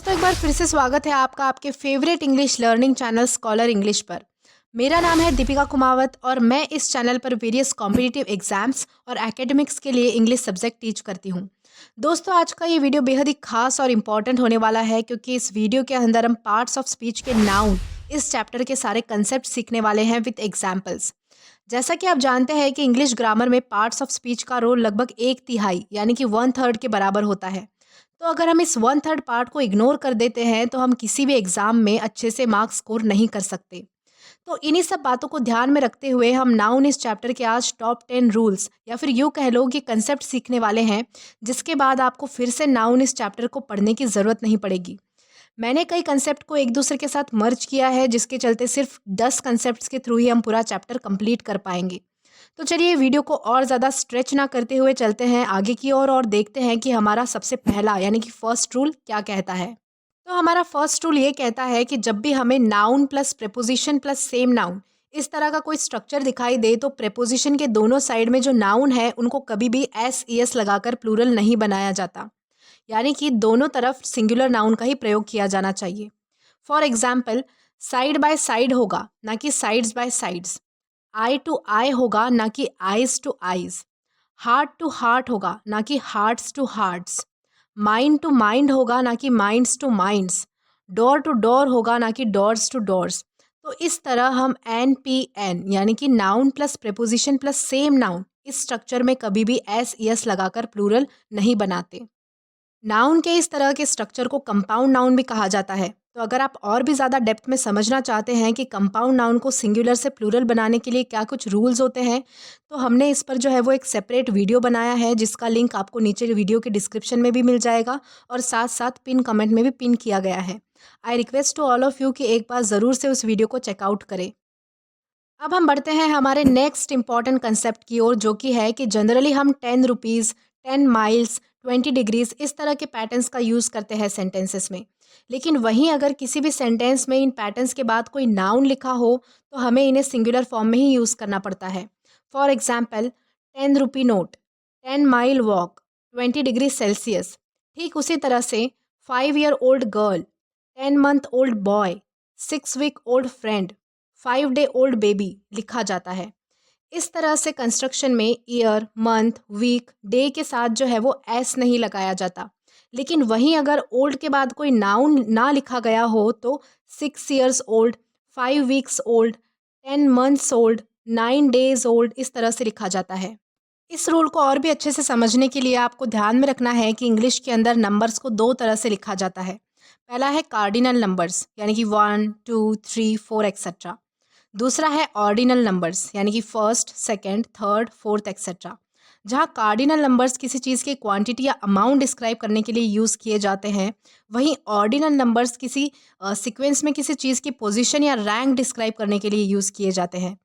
दोस्तों एक बार फिर से स्वागत है आपका आपके favourite English learning channel scholar English पर। मेरा नाम है दीपिका कुमावत और मैं इस चैनल पर वेरियस कॉम्पिटिटिव एग्जाम्स और एकेडमिक्स के लिए इंग्लिश सब्जेक्ट टीच करती हूँ। दोस्तों आज का ये वीडियो बेहद ही खास और इम्पॉर्टेंट होने वाला है क्योंकि इस वीडियो के अंदर हम पार्ट्स ऑफ स्पीच के नाउन इस चैप्टर के सारे कंसेप्ट सीखने वाले हैं विद एग्जाम्पल्स। जैसा कि आप जानते हैं कि इंग्लिश ग्रामर में पार्ट्स ऑफ स्पीच का रोल लगभग 1/3 यानी कि 1/3 के बराबर होता है। तो अगर हम इस 1/3 पार्ट को इग्नोर कर देते हैं तो हम किसी भी एग्जाम में अच्छे से मार्क्स स्कोर नहीं कर सकते। तो इन्हीं सब बातों को ध्यान में रखते हुए हम नाउन इस चैप्टर के आज टॉप 10 रूल्स या फिर यूँ कह लो कि कंसेप्ट सीखने वाले हैं, जिसके बाद आपको फिर से नाउन इस चैप्टर को पढ़ने की ज़रूरत नहीं पड़ेगी। मैंने कई कंसेप्ट को एक दूसरे के साथ मर्ज किया है, जिसके चलते सिर्फ 10 कंसेप्ट्स के थ्रू ही हम पूरा चैप्टर कंप्लीट कर पाएंगे। तो चलिए वीडियो को और ज़्यादा स्ट्रेच ना करते हुए चलते हैं आगे की ओर और देखते हैं कि हमारा सबसे पहला यानी कि फर्स्ट रूल क्या कहता है। तो हमारा फर्स्ट रूल ये कहता है कि जब भी हमें noun plus preposition plus same noun इस तरह का कोई स्ट्रक्चर दिखाई दे तो प्रेपोजिशन के दोनों साइड में जो नाउन है उनको कभी भी एस ई एस लगाकर प्लूरल नहीं बनाया जाता, यानी कि दोनों तरफ सिंगुलर नाउन का ही प्रयोग किया जाना चाहिए। For example, side by side होगा ना कि sides by sides. Eye to eye होगा ना कि eyes to eyes. Heart to heart होगा ना कि hearts to hearts. Mind to mind होगा ना कि minds to minds. Door to door होगा ना कि डोर्स टू डोर्स। तो इस तरह हम एन पी एन यानी कि noun plus preposition plus same noun इस स्ट्रक्चर में कभी भी एस यस लगाकर प्लूरल नहीं बनाते। नाउन के इस तरह के स्ट्रक्चर को कंपाउंड नाउन भी कहा जाता है। तो अगर आप और भी ज़्यादा डेप्थ में समझना चाहते हैं कि कंपाउंड नाउन को सिंगुलर से प्लूरल बनाने के लिए क्या कुछ रूल्स होते हैं, तो हमने इस पर जो है वो एक सेपरेट वीडियो बनाया है, जिसका लिंक आपको नीचे वीडियो के डिस्क्रिप्शन में भी मिल जाएगा और साथ साथ पिन कमेंट में भी पिन किया गया है। I request to all of you कि एक बार ज़रूर से उस वीडियो को चेकआउट करें। अब हम बढ़ते हैं हमारे नेक्स्ट इंपॉर्टेंट कंसेप्ट की ओर, जो कि है कि जनरली हम 10 रुपीज़, 10 माइल्स, 20 डिग्रीज इस तरह के पैटर्न्स का यूज़ करते हैं सेंटेंसेस में। लेकिन वहीं अगर किसी भी सेंटेंस में इन पैटर्न्स के बाद कोई नाउन लिखा हो तो हमें इन्हें सिंगुलर फॉर्म में ही यूज़ करना पड़ता है। For example, 10 rupee note, 10 mile walk, 20 degree Celsius. ठीक उसी तरह से 5 year old girl, 10 month old boy, 6 week old friend, 5 day old baby लिखा जाता है। इस तरह से कंस्ट्रक्शन में ईयर, मंथ, वीक, डे के साथ जो है वो एस नहीं लगाया जाता। लेकिन वहीं अगर ओल्ड के बाद कोई नाउन ना लिखा गया हो तो 6 years old, 5 weeks old, 10 months old, 9 days old इस तरह से लिखा जाता है। इस रूल को और भी अच्छे से समझने के लिए आपको ध्यान में रखना है कि इंग्लिश के अंदर नंबर्स को 2 तरह से लिखा जाता है। पहला है कार्डिनल नंबर्स यानी कि 1, 2, 3, 4 एक्सेट्रा। दूसरा है ऑर्डिनल नंबर्स यानी कि first, second, third, fourth etcetera. जहाँ कार्डिनल नंबर्स किसी चीज़ की क्वांटिटी या अमाउंट डिस्क्राइब करने के लिए यूज़ किए जाते हैं, वहीं ऑर्डिनल नंबर्स किसी सीक्वेंस में किसी चीज़ की पोजीशन या रैंक डिस्क्राइब करने के लिए यूज़ किए जाते हैं।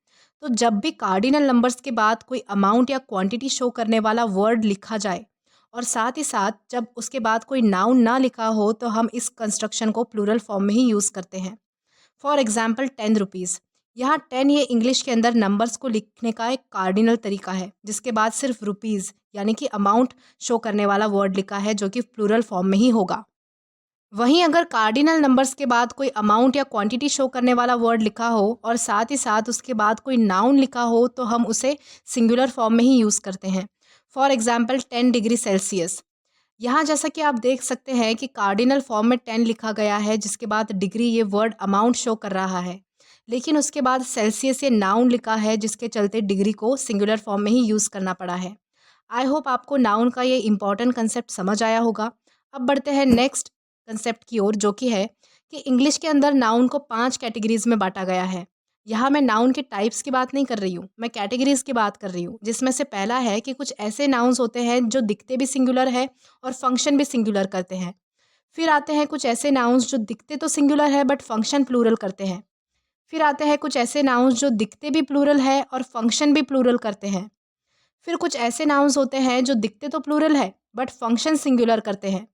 तो जब भी कार्डिनल नंबर्स के बाद कोई अमाउंट या क्वांटिटी शो करने वाला वर्ड लिखा जाए और साथ ही साथ जब उसके बाद कोई नाउन ना लिखा हो तो हम इस कंस्ट्रक्शन को प्लूरल फॉर्म में ही यूज़ करते हैं। For example, 10 rupees. यहाँ 10 ये इंग्लिश के अंदर नंबर्स को लिखने का एक कार्डिनल तरीका है, जिसके बाद सिर्फ रुपीज़ यानी कि अमाउंट शो करने वाला वर्ड लिखा है, जो कि प्लूरल फॉर्म में ही होगा। वहीं अगर कार्डिनल नंबर्स के बाद कोई अमाउंट या क्वांटिटी शो करने वाला वर्ड लिखा हो और साथ ही साथ उसके बाद कोई नाउन लिखा हो तो हम उसे सिंगुलर फॉर्म में ही यूज़ करते हैं। For example, 10 degree Celsius. यहाँ जैसा कि आप देख सकते हैं कि कार्डिनल फॉर्म में 10 लिखा गया है, जिसके बाद डिग्री ये वर्ड अमाउंट शो कर रहा है, लेकिन उसके बाद सेल्सियस ये नाउन लिखा है, जिसके चलते डिग्री को सिंगुलर फॉर्म में ही यूज़ करना पड़ा है। आई होप आपको नाउन का ये इंपॉर्टेंट कंसेप्ट समझ आया होगा। अब बढ़ते हैं नेक्स्ट कंसेप्ट की ओर, जो कि है कि इंग्लिश के अंदर नाउन को 5 कैटेगरीज में बांटा गया है। यहाँ मैं नाउन के टाइप्स की बात नहीं कर रही हूँ, मैं कैटेगरीज की बात कर रही हूँ, जिसमें से पहला है कि कुछ ऐसे नाउन्स होते हैं जो दिखते भी सिंगुलर है और फंक्शन भी सिंगुलर करते हैं। फिर आते हैं कुछ ऐसे नाउन्स जो दिखते तो सिंगुलर है बट फंक्शन प्लूरल करते हैं। फिर आते हैं कुछ ऐसे नाउन्स जो दिखते भी प्लूरल है और फंक्शन भी प्लूरल करते हैं। फिर कुछ ऐसे नाउन्स होते हैं जो दिखते तो प्लूरल है बट फंक्शन सिंगुलर करते हैं।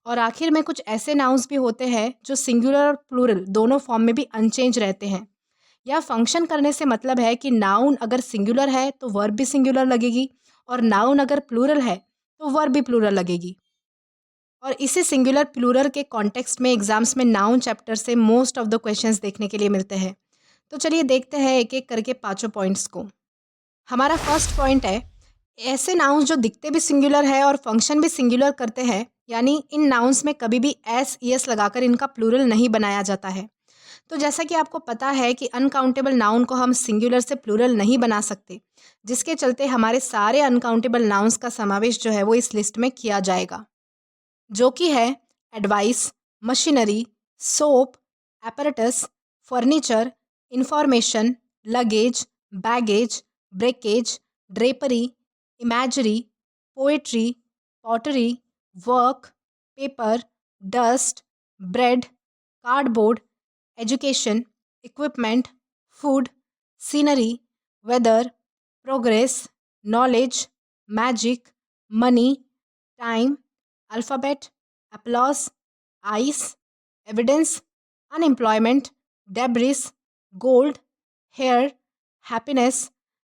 और आखिर में कुछ ऐसे नाउन्स भी होते हैं जो सिंगुलर और प्लूरल दोनों फॉर्म में भी अनचेंज रहते हैं। यह फंक्शन करने से मतलब है कि नाउन अगर सिंगुलर है तो वर्ब भी सिंगुलर लगेगी और नाउन अगर प्लूरल है तो वर्ब भी प्लूरल लगेगी। और इसी सिंगुलर प्लूरल के कॉन्टेक्स्ट में एग्जाम्स में नाउन चैप्टर से मोस्ट ऑफ द क्वेश्चंस देखने के लिए मिलते हैं। तो चलिए देखते हैं एक एक करके पांचों पॉइंट्स को। हमारा फर्स्ट पॉइंट है, ऐसे नाउन्स जो दिखते भी सिंगुलर है और फंक्शन भी सिंगुलर करते हैं, यानी इन नाउन्स में कभी भी एस ईएस लगाकर इनका प्लूरल नहीं बनाया जाता है। तो जैसा कि आपको पता है कि अनकाउंटेबल नाउन को हम सिंगुलर से प्लूरल नहीं बना सकते, जिसके चलते हमारे सारे अनकाउंटेबल नाउन्स का समावेश जो है वो इस लिस्ट में किया जाएगा, जो कि है advice, machinery, soap, apparatus, furniture, information, luggage, baggage, breakage, drapery, imagery, poetry, pottery, work, paper, dust, bread, cardboard, education, equipment, food, scenery, weather, progress, knowledge, magic, money, time, alphabet, applause, ice, evidence, unemployment, debris, gold, hair, happiness,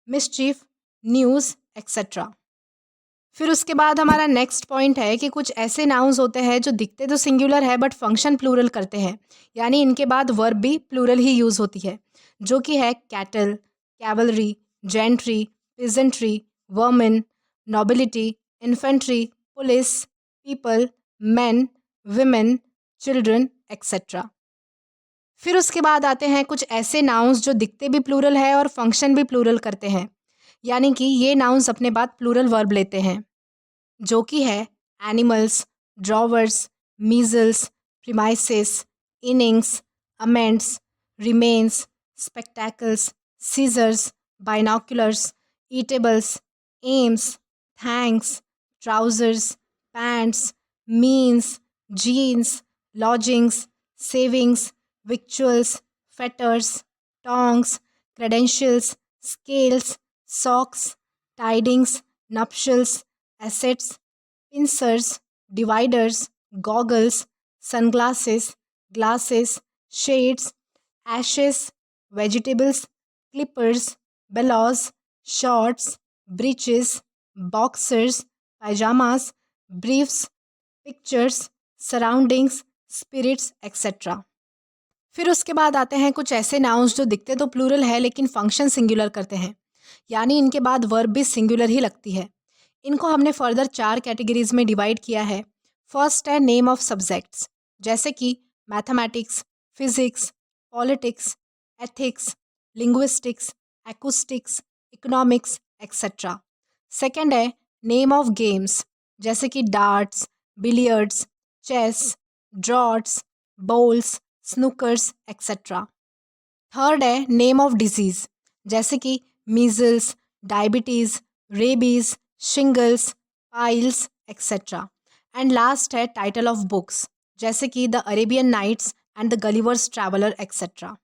mischief, news etcetera. फिर उसके बाद हमारा next point है कि कुछ ऐसे nouns होते हैं जो दिखते तो सिंगुलर है बट फंक्शन प्लूरल करते हैं, यानी इनके बाद वर्ब भी प्लूरल ही यूज़ होती है, जो कि है cattle, cavalry, gentry, peasantry, vermin, nobility, infantry, police, people, men, women, children etcetera. फिर उसके बाद आते हैं कुछ ऐसे नाउन्स जो दिखते भी प्लूरल है और फंक्शन भी प्लूरल करते हैं, यानी कि ये नाउन्स अपने बाद प्लूरल वर्ब लेते हैं, जो कि है animals, drawers, measles, premises, innings, amends, remains, spectacles, scissors, binoculars, eatables, alms, thanks, trousers, pants, means, jeans, lodgings, savings, victuals, fetters, tongs, credentials, scales, socks, tidings, nuptials, assets, pincers, dividers, goggles, sunglasses, glasses, shades, ashes, vegetables, clippers, bellows, shorts, breeches, boxers, pajamas, briefs, pictures, surroundings, spirits, etc. फिर उसके बाद आते हैं कुछ ऐसे nouns जो दिखते तो प्लूरल है लेकिन फंक्शन सिंगुलर करते हैं, यानी इनके बाद वर्ब भी सिंगुलर ही लगती है। इनको हमने फर्दर 4 कैटेगरीज में डिवाइड किया है। फर्स्ट है नेम ऑफ सब्जेक्ट्स, जैसे कि mathematics, physics, politics, ethics, linguistics, acoustics, economics etcetera. Second है नेम ऑफ गेम्स, जैसे कि darts, billiards, chess, draughts, bowls, snookers etcetera. Third है नेम ऑफ डिजीज़, जैसे कि measles, diabetes, rabies, shingles, piles etcetera. And last है title of books, जैसे कि the Arabian nights and the Gulliver's traveller etcetera.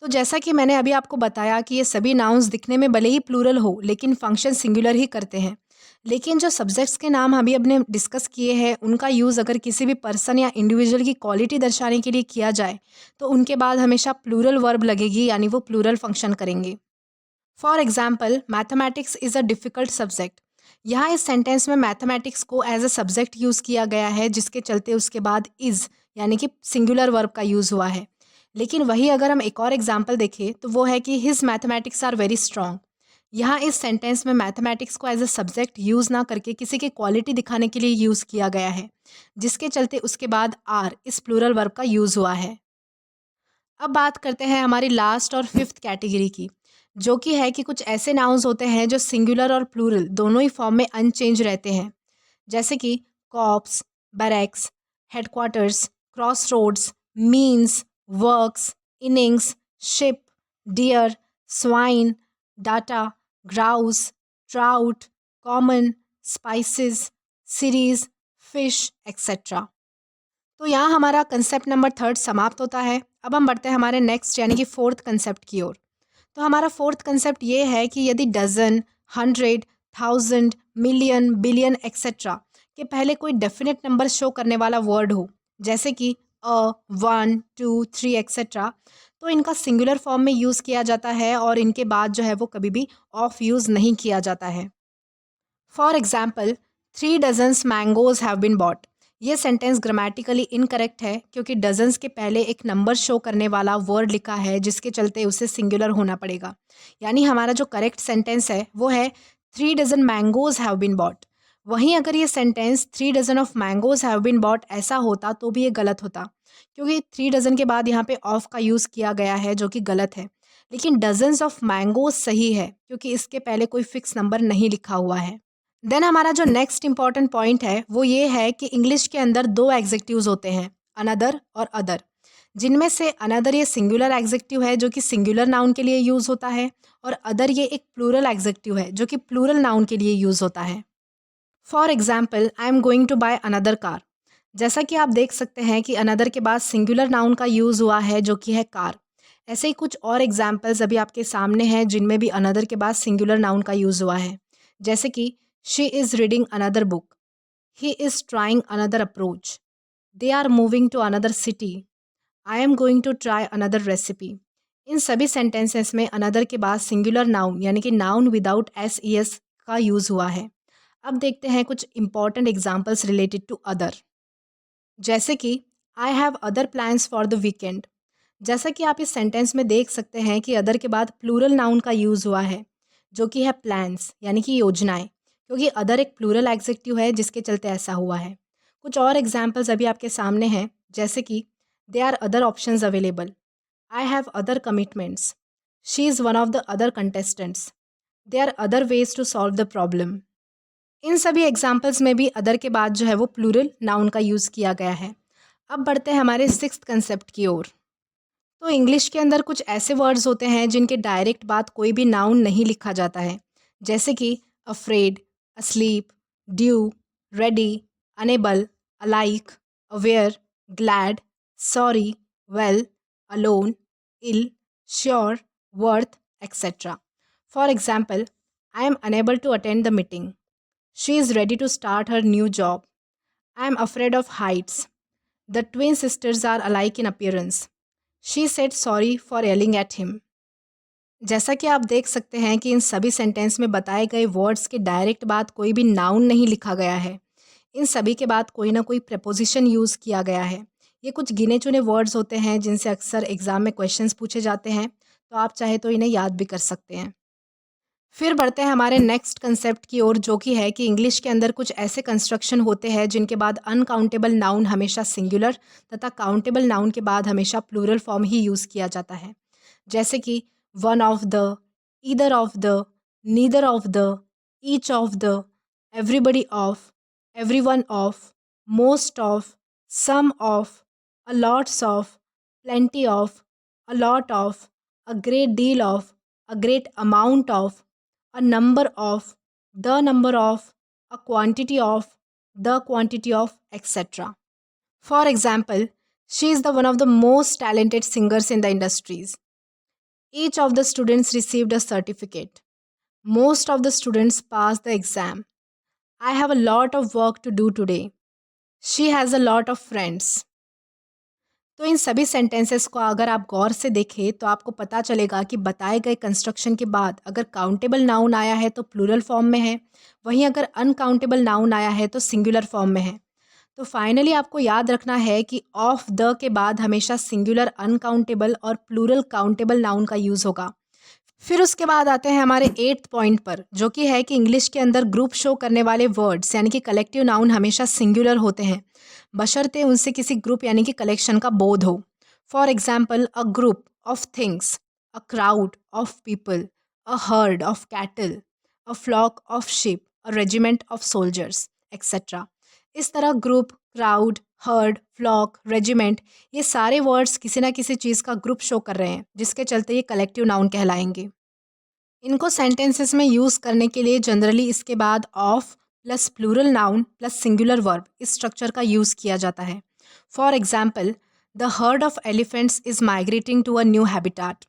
तो जैसा कि मैंने अभी आपको बताया कि ये सभी नाउन्स दिखने में भले ही प्लूरल हो लेकिन फंक्शन सिंगुलर ही करते हैं, लेकिन जो सब्जेक्ट्स के नाम अभी अपने डिस्कस किए हैं उनका यूज़ अगर किसी भी पर्सन या इंडिविजुअल की क्वालिटी दर्शाने के लिए किया जाए तो उनके बाद हमेशा प्लूरल वर्ब लगेगी, यानी वो प्लूरल फंक्शन करेंगे। For example, mathematics is a difficult subject. यहाँ इस सेंटेंस में मैथमेटिक्स को एज अ सब्जेक्ट यूज़ किया गया है, जिसके चलते उसके बाद इज़ यानी कि सिंगुलर वर्ब का यूज़ हुआ है। लेकिन वही अगर हम एक और एग्जाम्पल देखें तो वो है कि his mathematics are very strong. यहाँ इस सेंटेंस में मैथमेटिक्स को एज अ सब्जेक्ट यूज़ ना करके किसी की क्वालिटी दिखाने के लिए यूज़ किया गया है, जिसके चलते उसके बाद आर इस प्लूरल वर्ब का यूज़ हुआ है। अब बात करते हैं हमारी लास्ट और फिफ्थ कैटेगरी की, जो कि है कि कुछ ऐसे नाउन्स होते हैं जो सिंगुलर और प्लूरल दोनों ही फॉर्म में अनचेंज रहते हैं, जैसे कि corps, barracks, headquarters, cross roads, means, works, innings, sheep, deer, swine, data, grouse, trout, common, spices, series, fish etcetera. तो यहाँ हमारा कंसेप्ट नंबर 3 समाप्त होता है। अब हम बढ़ते हैं हमारे नेक्स्ट यानी कि 4th कंसेप्ट की ओर। तो हमारा 4th कंसेप्ट ये है कि यदि डजन, 100, 1000, मिलियन, बिलियन एक्सेट्रा के पहले कोई डेफिनेट नंबर शो करने वाला वर्ड हो, जैसे कि 1, 2, 3 एक्सेट्रा, तो इनका सिंगुलर फॉर्म में यूज़ किया जाता है और इनके बाद जो है वो कभी भी ऑफ यूज़ नहीं किया जाता है। For example, 3 dozens mangoes have been bought, ये सेंटेंस ग्रामेटिकली इनकरेक्ट है क्योंकि डजन्स के पहले एक नंबर शो करने वाला वर्ड लिखा है, जिसके चलते उसे सिंगुलर होना पड़ेगा। यानी हमारा जो करेक्ट सेंटेंस है वो है 3 dozen mangoes have been bought. वहीं अगर ये sentence 3 dozen of mangoes have been bought ऐसा होता तो भी ये गलत होता, क्योंकि 3 डजन के बाद यहाँ पे ऑफ का यूज़ किया गया है जो कि गलत है। लेकिन डजन्स ऑफ मैंगोज सही है क्योंकि इसके पहले कोई फिक्स नंबर नहीं लिखा हुआ है। देन हमारा जो नेक्स्ट इंपॉर्टेंट पॉइंट है वो ये है कि इंग्लिश के अंदर 2 एग्जेक्टिव्स होते हैं, अनदर और अदर, जिनमें से अनदर ये सिंगुलर एग्जेक्टिव है जो कि सिंगुलर नाउन के लिए यूज़ होता है, और अदर ये एक प्लूरल एग्जेक्टिव है जो कि प्लूरल नाउन के लिए यूज़ होता है। For example, I am going to buy another car. जैसा कि आप देख सकते हैं कि अनदर के बाद सिंगुलर नाउन का यूज़ हुआ है जो कि है कार। ऐसे ही कुछ और एग्जाम्पल्स अभी आपके सामने हैं जिनमें भी अनदर के बाद सिंगुलर नाउन का यूज़ हुआ है, जैसे कि she is reading another book, he is trying another approach, they are moving to another city, I am going to try another recipe. इन सभी सेंटेंसेस में अनदर के बाद सिंगुलर नाउन यानी कि noun without S E S का use हुआ है। अब देखते हैं कुछ important examples related to other, जैसे कि I have other plans for the weekend. जैसा कि आप इस सेंटेंस में देख सकते हैं कि अदर के बाद प्लूरल नाउन का यूज़ हुआ है जो कि है प्लान्स यानी कि योजनाएं, क्योंकि अदर एक प्लूरल एग्जेक्टिव है जिसके चलते ऐसा हुआ है। कुछ और एग्जाम्पल्स अभी आपके सामने हैं, जैसे कि they are other options available, I have other commitments, she is one of the other contestants, they are other ways to solve the problem. इन सभी एग्जाम्पल्स में भी अदर के बाद जो है वो प्लूरल नाउन का यूज़ किया गया है। अब बढ़ते हैं हमारे सिक्स्थ कंसेप्ट की ओर। तो इंग्लिश के अंदर कुछ ऐसे वर्ड्स होते हैं जिनके डायरेक्ट बाद कोई भी नाउन नहीं लिखा जाता है, जैसे कि afraid, asleep, due, ready, unable, alike, aware, glad, sorry, well, alone, ill, sure, worth, etcetera. For example, I am unable to attend the meeting, she is ready to start her new job, I am afraid of heights, the twin sisters are alike in appearance, she said sorry for yelling at him. जैसा कि आप देख सकते हैं कि इन सभी sentence में बताए गए वर्ड्स के डायरेक्ट बाद कोई भी नाउन नहीं लिखा गया है। इन सभी के बाद कोई ना कोई प्रपोजिशन यूज़ किया गया है। ये कुछ गिने चुने वर्ड्स होते हैं जिनसे अक्सर एग्ज़ाम में क्वेश्चंस पूछे जाते हैं, तो आप चाहे तो इन्हें याद भी कर सकते हैं। फिर बढ़ते हैं हमारे नेक्स्ट कंसेप्ट की ओर, जो कि है कि इंग्लिश के अंदर कुछ ऐसे कंस्ट्रक्शन होते हैं जिनके बाद अनकाउंटेबल नाउन हमेशा सिंगुलर तथा काउंटेबल नाउन के बाद हमेशा प्लूरल फॉर्म ही यूज़ किया जाता है, जैसे कि one of the, either of the, neither of the, each of the, everybody of, everyone of, most of, some of, a lots of, plenty of, a lot of, a great deal of, a great amount of, a number of, the number of, a quantity of, the quantity of, etc. For example, she is the one of the most talented singers in the industries. Each of the students received a certificate. Most of the students passed the exam. I have a lot of work to do today. She has a lot of friends. तो इन सभी sentences को अगर आप गौर से देखें तो आपको पता चलेगा कि बताए गए कंस्ट्रक्शन के बाद अगर काउंटेबल नाउन आया है तो प्लूरल फॉर्म में है, वहीं अगर अनकाउंटेबल नाउन आया है तो सिंगुलर फॉर्म में है। तो फाइनली आपको याद रखना है कि ऑफ द के बाद हमेशा सिंगुलर अनकाउंटेबल और प्लूरल काउंटेबल नाउन का यूज़ होगा। फिर उसके बाद आते हैं हमारे 8th पॉइंट पर, जो कि है कि इंग्लिश के अंदर ग्रुप शो करने वाले वर्ड्स यानी कि कलेक्टिव नाउन हमेशा सिंगुलर होते हैं, बशर्ते उनसे किसी ग्रुप यानी कि कलेक्शन का बोध हो। For example, a group of things, a crowd of people, a herd of cattle, a flock of sheep, a regiment of soldiers, etcetera. इस तरह group, crowd, herd, flock, regiment, ये सारे वर्ड्स किसी ना किसी चीज़ का ग्रुप शो कर रहे हैं, जिसके चलते ये कलेक्टिव नाउन कहलाएंगे। इनको सेंटेंसेस में यूज़ करने के लिए जनरली इसके बाद of plus plural noun plus singular verb इस स्ट्रक्चर का यूज़ किया जाता है। For example, the herd of elephants is migrating to a new habitat,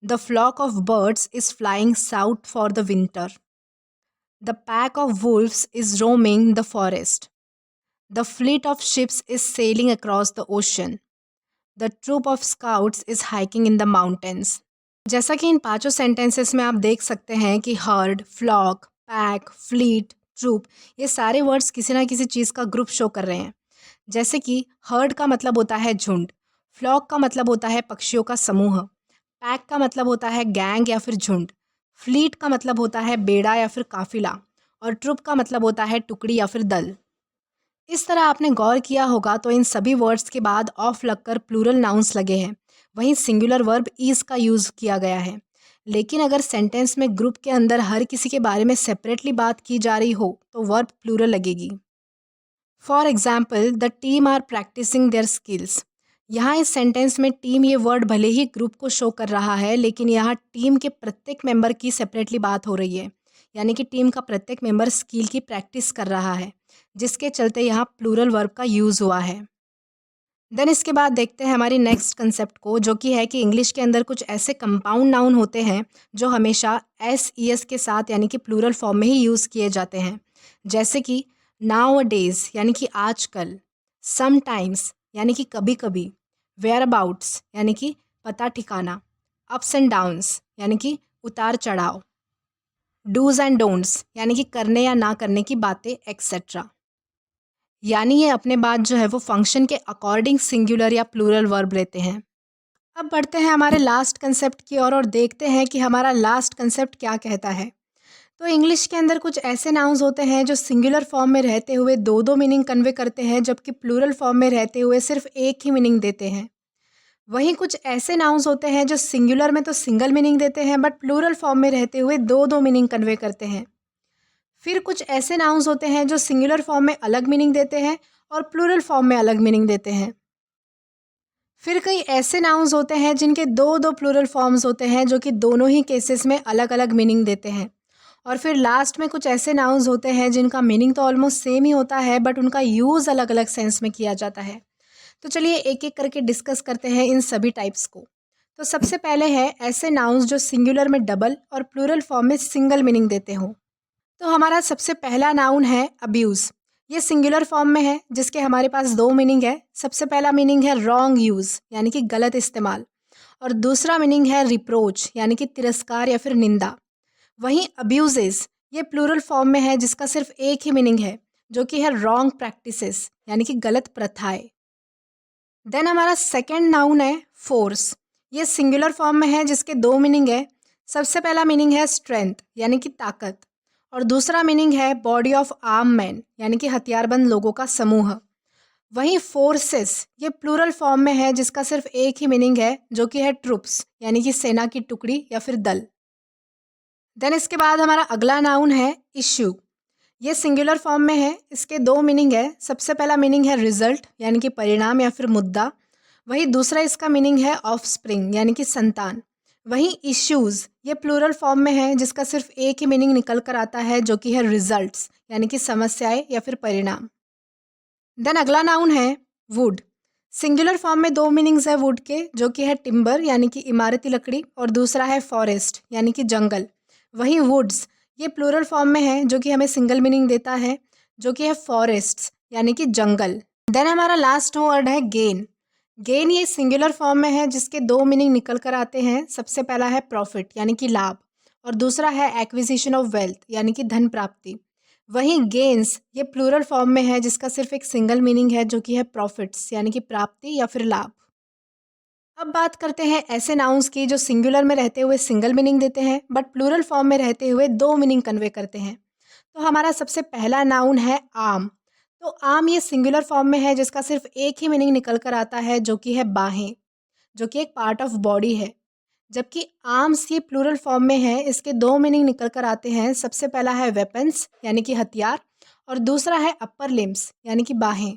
the flock of birds is flying south for the winter, the pack of wolves is roaming the forest, the fleet of ships is sailing across the ocean. The troop of scouts is hiking in the mountains. जैसा कि इन पांचों sentences में आप देख सकते हैं कि herd, flock, pack, fleet, troop, ये सारे वर्ड्स किसी ना किसी चीज़ का ग्रुप शो कर रहे हैं। जैसे कि हर्ड का मतलब होता है झुंड, फ्लॉक का मतलब होता है पक्षियों का समूह, पैक का मतलब होता है गैंग या फिर झुंड, फ्लीट का मतलब होता है बेड़ा या फिर काफिला, और ट्रुप का मतलब होता है टुकड़ी या फिर दल। इस तरह आपने गौर किया होगा तो इन सभी वर्ड्स के बाद ऑफ लगकर प्लूरल नाउंस लगे हैं, वहीं सिंगुलर वर्ब इज़ का यूज़ किया गया है। लेकिन अगर सेंटेंस में ग्रुप के अंदर हर किसी के बारे में सेपरेटली बात की जा रही हो तो वर्ब प्लूरल लगेगी। For example, the team are practising their skills. यहाँ इस सेंटेंस में टीम ये वर्ड भले ही ग्रुप को शो कर रहा है, लेकिन यहाँ टीम के प्रत्येक मेंबर की सेपरेटली बात हो रही है, यानी कि टीम का प्रत्येक मेंबर स्किल की प्रैक्टिस कर रहा है, जिसके चलते यहाँ प्लूरल वर्ब का यूज़ हुआ है। देन इसके बाद देखते हैं हमारी नेक्स्ट कंसेप्ट को, जो कि है कि इंग्लिश के अंदर कुछ ऐसे कंपाउंड नाउन होते हैं जो हमेशा एस ई एस के साथ यानी कि प्लूरल फॉर्म में ही यूज़ किए जाते हैं। जैसे कि नाउ अ डेज़ यानी कि आजकल, समटाइम्स यानी कि कभी कभी, वेयर अबाउट्स यानी कि पता ठिकाना, अप्स एंड डाउन्स यानी कि उतार चढ़ाव, डूज एंड डोंट्स यानी कि करने या ना करने की बातें एक्सेट्रा। यानी ये अपने बाद जो है वो फंक्शन के अकॉर्डिंग सिंगुलर या प्लूरल वर्ब लेते हैं। अब बढ़ते हैं हमारे लास्ट कंसेप्ट की ओर और देखते हैं कि हमारा लास्ट कंसेप्ट क्या कहता है। तो इंग्लिश के अंदर कुछ ऐसे नाउन्स होते हैं जो सिंगुलर फॉर्म में रहते हुए दो दो मीनिंग कन्वे करते हैं, जबकि प्लूरल फॉर्म में रहते हुए सिर्फ एक ही मीनिंग देते हैं। वहीं कुछ ऐसे नाउन्स होते हैं जो सिंगुलर में तो सिंगल मीनिंग देते हैं, बट प्लूरल फॉर्म में रहते हुए दो दो मीनिंग कन्वे करते हैं। फिर कुछ ऐसे नाउन्स होते हैं जो सिंगुलर फॉर्म में अलग मीनिंग देते हैं और प्लूरल फॉर्म में अलग मीनिंग देते हैं। फिर कई ऐसे नाउन्स होते हैं जिनके दो दो प्लूरल फॉर्म्स होते हैं जो कि दोनों ही केसेस में अलग अलग मीनिंग देते हैं। और फिर लास्ट में कुछ ऐसे नाउन्स होते हैं जिनका मीनिंग तो ऑलमोस्ट सेम ही होता है, बट उनका यूज़ अलग अलग सेंस में किया जाता है। तो चलिए एक एक करके डिस्कस करते हैं इन सभी टाइप्स को। तो सबसे पहले है ऐसे नाउन्स जो सिंगुलर में डबल और प्लूरल फॉर्म में सिंगल मीनिंग देते हों। तो हमारा सबसे पहला नाउन है अब्यूज़। ये सिंगुलर फॉर्म में है जिसके हमारे पास दो मीनिंग है। सबसे पहला मीनिंग है रॉन्ग यूज़ यानी कि गलत इस्तेमाल, और दूसरा मीनिंग है रिप्रोच यानी कि तिरस्कार या फिर निंदा। वहीं अब्यूजेस ये प्लूरल फॉर्म में है जिसका सिर्फ एक ही मीनिंग है, जो कि है रॉन्ग प्रैक्टिसेस यानी कि गलत प्रथाएं। देन हमारा सेकेंड नाउन है फोर्स। ये सिंगुलर फॉर्म में है जिसके दो मीनिंग है। सबसे पहला मीनिंग है स्ट्रेंथ यानी कि ताकत, और दूसरा मीनिंग है बॉडी ऑफ आर्म मैन यानी कि हथियारबंद लोगों का समूह। वहीं फोर्सेस ये प्लूरल फॉर्म में है जिसका सिर्फ एक ही मीनिंग है, जो कि है ट्रुप्स यानी कि सेना की टुकड़ी या फिर दल। देन इसके बाद हमारा अगला नाउन है इश्यू। ये सिंगुलर फॉर्म में है, इसके दो मीनिंग है। सबसे पहला मीनिंग है रिजल्ट यानी कि परिणाम या फिर मुद्दा, वहीं दूसरा इसका मीनिंग है ऑफस्प्रिंग यानी कि संतान। वहीं इश्यूज़ ये प्लूरल फॉर्म में है जिसका सिर्फ एक ही मीनिंग निकल कर आता है, जो कि है रिजल्ट्स यानी कि समस्याएं या फिर परिणाम। देन अगला नाउन है वुड। सिंगुलर फॉर्म में दो मीनिंग्स है वुड के, जो कि है टिम्बर यानी कि इमारती लकड़ी, और दूसरा है फॉरेस्ट यानी कि जंगल। वहीं वुड्स ये प्लूरल फॉर्म में है जो कि हमें सिंगल मीनिंग देता है, जो कि है फॉरेस्ट्स यानी कि जंगल। देन हमारा लास्ट वर्ड है गेन। गेन ये सिंगुलर फॉर्म में है जिसके दो मीनिंग निकल कर आते हैं। सबसे पहला है प्रॉफिट यानी कि लाभ, और दूसरा है एक्विजिशन ऑफ वेल्थ यानी कि धन प्राप्ति। वहीं गेन्स ये प्लूरल फॉर्म में है जिसका सिर्फ एक सिंगल मीनिंग है, जो कि है प्रॉफिट्स यानी कि प्राप्ति या फिर लाभ। अब बात करते हैं ऐसे नाउन्स की जो सिंगुलर में रहते हुए सिंगल मीनिंग देते हैं, बट प्लूरल फॉर्म में रहते हुए दो मीनिंग कन्वे करते हैं। तो हमारा सबसे पहला नाउन है आर्म। तो आर्म ये सिंगुलर फॉर्म में है जिसका सिर्फ एक ही मीनिंग निकल कर आता है, जो कि है बाहें, जो कि एक पार्ट ऑफ बॉडी है। जबकि आर्म्स ये प्लूरल फॉर्म में है, इसके दो मीनिंग निकल कर आते हैं। सबसे पहला है वेपन्स यानी कि हथियार, और दूसरा है अपर लिम्स यानी कि बाहें।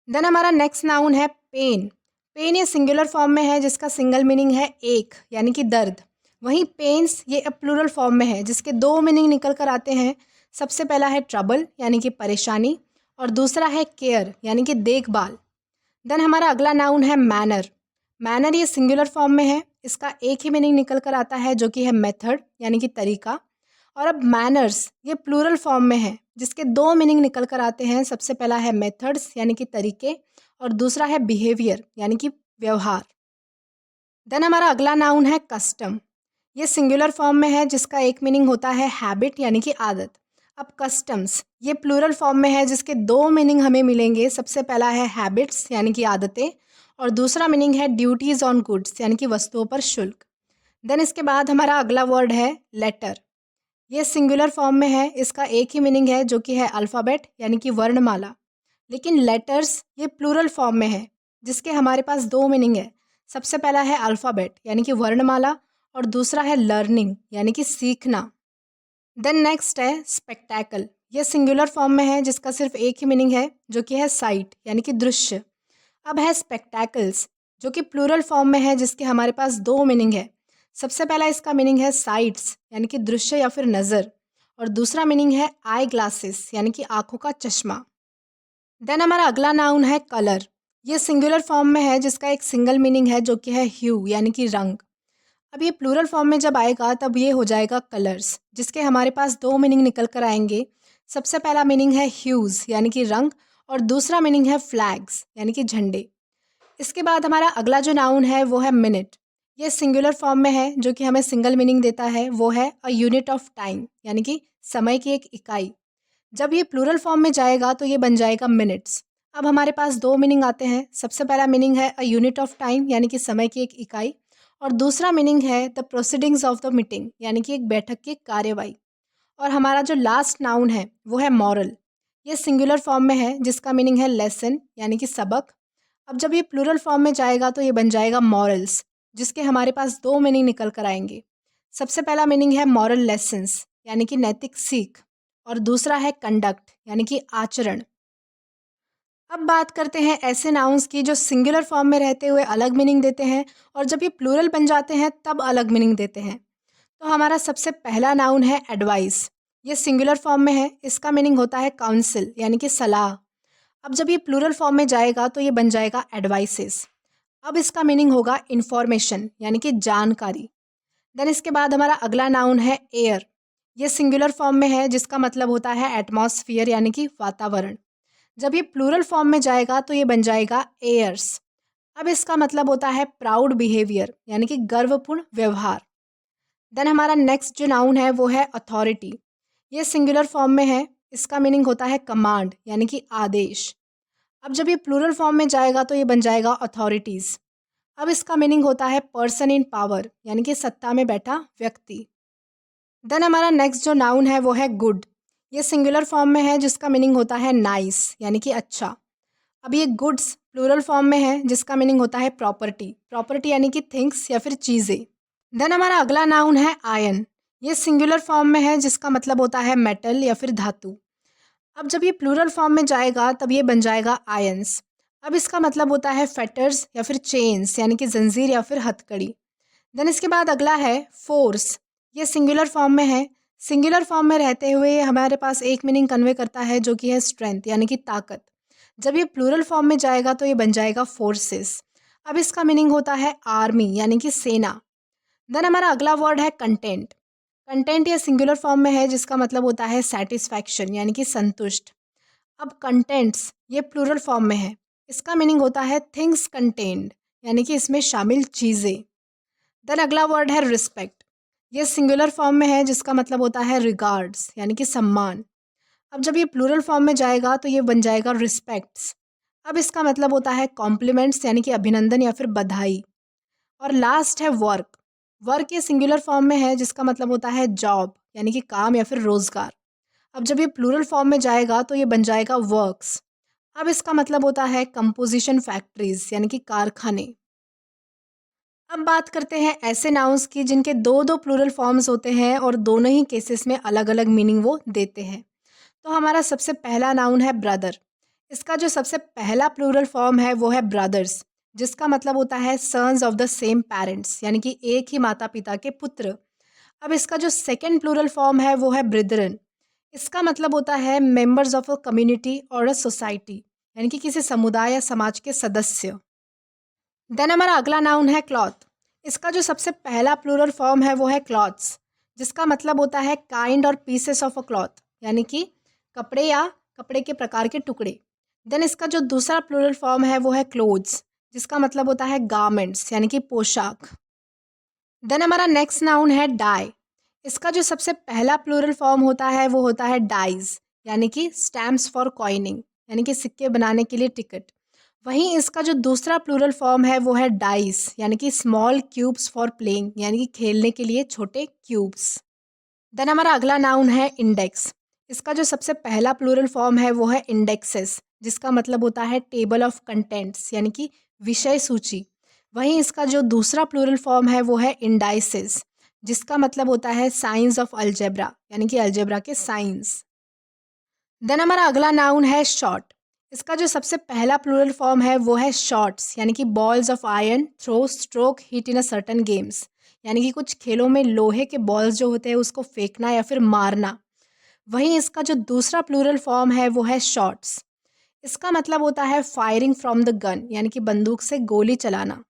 देन हमारा नेक्स्ट नाउन है पेन। पेन ये सिंगुलर फॉर्म में है जिसका सिंगल मीनिंग है एक यानी कि दर्द। वहीं पेन्स ये अब प्लूरल फॉर्म में है जिसके दो मीनिंग निकल कर आते हैं। सबसे पहला है ट्रबल यानी कि परेशानी, और दूसरा है केयर यानी कि देखभाल। देन हमारा अगला नाउन है मैनर। मैनर ये सिंगुलर फॉर्म में है, इसका एक ही मीनिंग निकल कर आता है, जो कि है मेथड यानी कि तरीका। और अब मैनर्स ये प्लूरल फॉर्म में है जिसके दो मीनिंग निकल कर आते हैं। सबसे पहला है मेथड्स यानी कि तरीके, और दूसरा है बिहेवियर यानी कि व्यवहार। देन हमारा अगला नाउन है कस्टम। ये सिंगुलर फॉर्म में है जिसका एक मीनिंग होता है हैबिट यानी कि आदत। अब कस्टम्स ये प्लूरल फॉर्म में है जिसके दो मीनिंग हमें मिलेंगे। सबसे पहला है हैबिट्स यानी कि आदतें, और दूसरा मीनिंग है ड्यूटीज़ ऑन गुड्स यानी कि वस्तुओं पर शुल्क। देन इसके बाद हमारा अगला वर्ड है लेटर। ये सिंगुलर फॉर्म में है, इसका एक ही मीनिंग है जो कि है अल्फ़ाबेट यानी कि वर्णमाला। लेकिन लेटर्स ये प्लूरल फॉर्म में है जिसके हमारे पास दो मीनिंग है। सबसे पहला है अल्फ़ाबेट यानी कि वर्णमाला, और दूसरा है लर्निंग यानी कि सीखना। देन नेक्स्ट है स्पेक्टैकल। ये सिंगुलर फॉर्म में है जिसका सिर्फ एक ही मीनिंग है जो कि है साइट यानी कि दृश्य। अब है स्पेक्टैकल्स जो कि प्लूरल फॉर्म में है जिसके हमारे पास दो मीनिंग है। सबसे पहला इसका मीनिंग है साइट्स यानी कि दृश्य या फिर नज़र, और दूसरा मीनिंग है आई ग्लासेस यानी कि आँखों का चश्मा। देन हमारा अगला नाउन है कलर। ये सिंगुलर फॉर्म में है जिसका एक सिंगल मीनिंग है जो कि है ह्यू यानी कि रंग। अब ये प्लूरल फॉर्म में जब आएगा तब ये हो जाएगा कलर्स, जिसके हमारे पास दो मीनिंग निकल कर आएंगे। सबसे पहला मीनिंग है ह्यूज़ यानी कि रंग, और दूसरा मीनिंग है फ्लैग्स यानी कि झंडे। इसके बाद हमारा अगला जो नाउन है वो है मिनट। ये सिंगुलर फॉर्म में है जो कि हमें सिंगल मीनिंग देता है, वो है अ यूनिट ऑफ टाइम यानी कि समय की एक इकाई। जब ये प्लूरल फॉर्म में जाएगा तो ये बन जाएगा मिनट्स। अब हमारे पास दो मीनिंग आते हैं। सबसे पहला मीनिंग है अ यूनिट ऑफ टाइम यानी कि समय की एक इकाई, और दूसरा मीनिंग है the proceedings of the meeting यानी कि एक बैठक की कार्यवाही। और हमारा जो लास्ट नाउन है वो है मॉरल। ये सिंगुलर फॉर्म में है जिसका मीनिंग है लेसन यानी कि सबक। अब जब ये प्लूरल फॉर्म में जाएगा तो ये बन जाएगा मॉरल्स, जिसके हमारे पास दो मीनिंग निकल कर आएंगे। सबसे पहला मीनिंग है मॉरल लेसन्स यानी कि नैतिक सीख, और दूसरा है कंडक्ट यानी कि आचरण। अब बात करते हैं ऐसे नाउन्स की जो सिंगुलर फॉर्म में रहते हुए अलग मीनिंग देते हैं, और जब ये प्लूरल बन जाते हैं तब अलग मीनिंग देते हैं। तो हमारा सबसे पहला नाउन है एडवाइस। ये सिंगुलर फॉर्म में है, इसका मीनिंग होता है काउंसिल यानी कि सलाह। अब जब ये प्लूरल फॉर्म में जाएगा तो ये बन जाएगा एडवाइसेस। अब इसका मीनिंग होगा इन्फॉर्मेशन यानी कि जानकारी। देन इसके बाद हमारा अगला नाउन है एयर। ये सिंगुलर फॉर्म में है जिसका मतलब होता है एटमॉस्फियर यानी कि वातावरण। जब ये प्लूरल फॉर्म में जाएगा तो ये बन जाएगा एयर्स। अब इसका मतलब होता है प्राउड बिहेवियर यानी कि गर्वपूर्ण व्यवहार। देन हमारा नेक्स्ट जो नाउन है वो है अथॉरिटी। ये सिंगुलर फॉर्म में है, इसका मीनिंग होता है कमांड यानी कि आदेश। अब जब ये प्लूरल फॉर्म में जाएगा तो ये बन जाएगा अथॉरिटीज़। अब इसका मीनिंग होता है पर्सन इन पावर यानी कि सत्ता में बैठा व्यक्ति। देन हमारा नेक्स्ट जो नाउन है वो है गुड। ये सिंगुलर फॉर्म में है जिसका मीनिंग होता है नाइस यानी कि अच्छा। अब ये गुड्स प्लूरल फॉर्म में है जिसका मीनिंग होता है प्रॉपर्टी, प्रॉपर्टी यानी कि थिंग्स या फिर चीज़ें। देन हमारा अगला नाउन है आयन। ये सिंगुलर फॉर्म में है जिसका मतलब होता है मेटल या फिर धातु। अब जब ये प्लूरल फॉर्म में जाएगा तब ये बन जाएगा आयंस। अब इसका मतलब होता है फेटर्स या फिर चेन्स यानी कि जंजीर या फिर हथकड़ी। देन इसके बाद अगला है फोर्स। ये सिंगुलर फॉर्म में है। सिंगुलर फॉर्म में रहते हुए ये हमारे पास एक मीनिंग कन्वे करता है जो कि है स्ट्रेंथ यानी कि ताकत। जब ये प्लूरल फॉर्म में जाएगा तो ये बन जाएगा फोर्सेस। अब इसका मीनिंग होता है आर्मी यानी कि सेना। देन हमारा अगला वर्ड है कंटेंट। कंटेंट ये सिंगुलर फॉर्म में है जिसका मतलब होता है सेटिस्फैक्शन यानी कि संतुष्ट। अब कंटेंट्स ये प्लूरल फॉर्म में है, इसका मीनिंग होता है थिंग्स कंटेन्ड यानी कि इसमें शामिल चीज़ें। देन अगला वर्ड है रिस्पेक्ट। ये सिंगुलर फॉर्म में है जिसका मतलब होता है रिगार्ड्स यानी कि सम्मान। अब जब ये प्लूरल फॉर्म में जाएगा तो ये बन जाएगा रिस्पेक्ट्स। अब इसका मतलब होता है कॉम्प्लीमेंट्स यानी कि अभिनंदन या फिर बधाई। और लास्ट है वर्क। वर्क ये सिंगुलर फॉर्म में है जिसका मतलब होता है जॉब यानी कि काम या फिर रोज़गार। अब जब ये प्लूरल फॉर्म में जाएगा तो ये बन जाएगा वर्क्स। अब इसका मतलब होता है कंपोजिशन फैक्ट्रीज यानी कि कारखाने। अब बात करते हैं ऐसे नाउन्स की जिनके दो दो प्लूरल फॉर्म्स होते हैं और दोनों ही केसेस में अलग अलग मीनिंग वो देते हैं। तो हमारा सबसे पहला नाउन है ब्रदर। इसका जो सबसे पहला प्लूरल फॉर्म है वो है ब्रदर्स, जिसका मतलब होता है sons of the same parents यानी कि एक ही माता पिता के पुत्र। अब इसका जो सेकंड प्लूरल फॉर्म है वो है ब्रिदरन। इसका मतलब होता है मेंबर्स ऑफ अ कम्युनिटी और अ सोसाइटी यानी कि किसी समुदाय या समाज के सदस्य। देन हमारा अगला नाउन है क्लॉथ। इसका जो सबसे पहला प्लूरल फॉर्म है वो है क्लॉथ्स, जिसका मतलब होता है काइंड और पीसेस ऑफ अ क्लॉथ यानी कि कपड़े या कपड़े के प्रकार के टुकड़े। देन इसका जो दूसरा प्लूरल फॉर्म है वो है क्लोथ्स, जिसका मतलब होता है गारमेंट्स यानी कि पोशाक। देन हमारा नेक्स्ट नाउन है डाई। इसका जो सबसे पहला प्लूरल फॉर्म होता है वो होता है डाइज, यानी कि स्टैम्प्स फॉर कॉइनिंग, यानी कि सिक्के बनाने के लिए टिकट। वहीं इसका जो दूसरा प्लूरल फॉर्म है वो है डाइस, यानी कि स्मॉल क्यूब्स फॉर प्लेइंग, यानी कि खेलने के लिए छोटे क्यूब्स। देन हमारा अगला नाउन है इंडेक्स। इसका जो सबसे पहला प्लूरल फॉर्म है वो है इंडेक्सेस, जिसका मतलब होता है टेबल ऑफ कंटेंट्स, यानी कि विषय सूची। वहीं इसका जो दूसरा प्लूरल फॉर्म है वो है इंडाइसेस, जिसका मतलब होता है साइंस ऑफ अलजेब्रा, यानी कि अलजेब्रा के साइंस। देन हमारा अगला नाउन है शॉट। इसका जो सबसे पहला प्लूरल फॉर्म है वो है शॉट्स, यानी कि balls of iron throw stroke hit in a certain games, यानी कि कुछ खेलों में लोहे के बॉल्स जो होते हैं उसको फेंकना या फिर मारना। वहीं इसका जो दूसरा प्लूरल फॉर्म है वो है शॉट्स। इसका मतलब होता है फायरिंग फ्रॉम द गन, यानी कि बंदूक से गोली चलाना।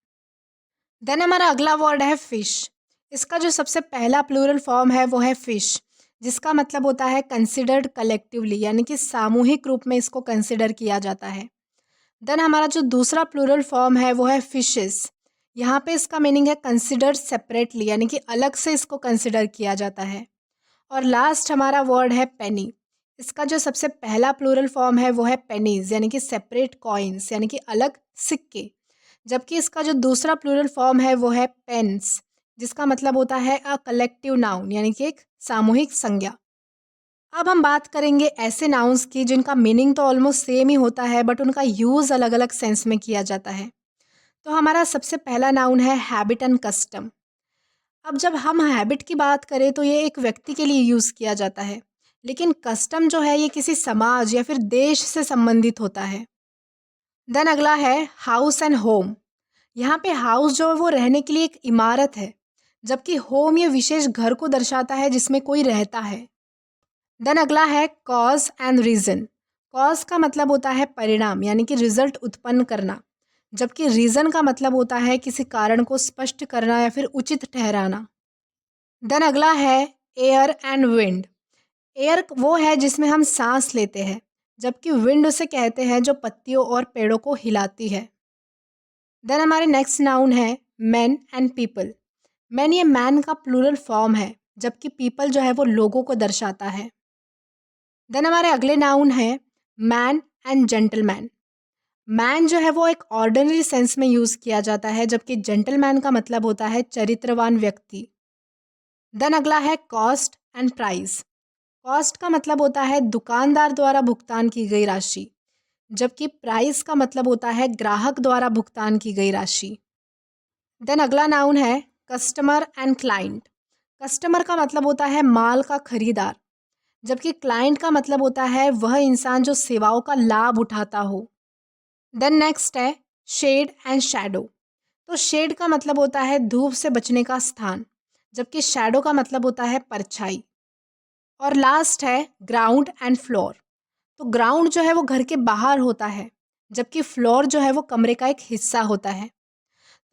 देन हमारा अगला वर्ड है फिश। इसका जो सबसे पहला प्लूरल फॉर्म है वो है फिश, जिसका मतलब होता है कंसिडर्ड कलेक्टिवली, यानी कि सामूहिक रूप में इसको कंसिडर किया जाता है। देन हमारा जो दूसरा प्लूरल फॉर्म है वो है फिशेस। यहाँ पे इसका मीनिंग है कंसिडर्ड सेपरेटली, यानी कि अलग से इसको कंसिडर किया जाता है। और लास्ट हमारा वर्ड है पेनी। इसका जो सबसे पहला प्लूरल फॉर्म है वो है पेनीज, यानी कि सेपरेट कॉइन्स, यानी कि अलग सिक्के। जबकि इसका जो दूसरा प्लूरल फॉर्म है वो है पेन्स, जिसका मतलब होता है अ कलेक्टिव नाउन, यानी कि एक सामूहिक संज्ञा। अब हम बात करेंगे ऐसे नाउन्स की जिनका मीनिंग तो ऑलमोस्ट सेम ही होता है बट उनका यूज़ अलग अलग सेंस में किया जाता है। तो हमारा सबसे पहला नाउन है हैबिट एंड कस्टम। अब जब हम हैबिट की बात करें तो ये एक व्यक्ति के लिए यूज़ किया जाता है, लेकिन कस्टम जो है ये किसी समाज या फिर देश से संबंधित होता है। देन अगला है हाउस एंड होम। यहाँ पे हाउस जो है वो रहने के लिए एक इमारत है, जबकि होम ये विशेष घर को दर्शाता है जिसमें कोई रहता है। देन अगला है कॉज एंड रीज़न। कॉज का मतलब होता है परिणाम, यानी कि रिजल्ट उत्पन्न करना, जबकि रीज़न का मतलब होता है किसी कारण को स्पष्ट करना या फिर उचित ठहराना। देन अगला है एयर एंड विंड। एयर वो है जिसमें हम सांस लेते हैं, जबकि विंड उसे कहते हैं जो पत्तियों और पेड़ों को हिलाती है। देन हमारे नेक्स्ट नाउन है मैन एंड पीपल। मैन ये मैन का प्लूरल फॉर्म है, जबकि पीपल जो है वो लोगों को दर्शाता है। देन हमारे अगले नाउन है मैन एंड जेंटलमैन। मैन जो है वो एक ऑर्डिनरी सेंस में यूज़ किया जाता है, जबकि जेंटलमैन का मतलब होता है चरित्रवान व्यक्ति। देन अगला है कॉस्ट एंड प्राइस। कॉस्ट का मतलब होता है दुकानदार द्वारा भुगतान की गई राशि, जबकि प्राइस का मतलब होता है ग्राहक द्वारा भुगतान की गई राशि। देन अगला नाउन है कस्टमर एंड क्लाइंट। कस्टमर का मतलब होता है माल का खरीदार, जबकि क्लाइंट का मतलब होता है वह इंसान जो सेवाओं का लाभ उठाता हो। देन नेक्स्ट है शेड एंड शैडो। तो शेड का मतलब होता है धूप से बचने का स्थान, जबकि शैडो का मतलब होता है परछाई। और लास्ट है ग्राउंड एंड फ्लोर। तो ग्राउंड जो है वो घर के बाहर होता है, जबकि फ्लोर जो है वो कमरे का एक हिस्सा होता है।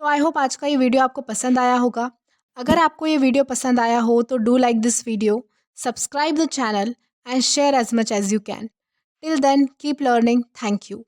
तो आई होप आज का ये वीडियो आपको पसंद आया होगा। अगर आपको ये वीडियो पसंद आया हो तो do like this video, subscribe the channel and share as much as you can. Till then keep learning. Thank you.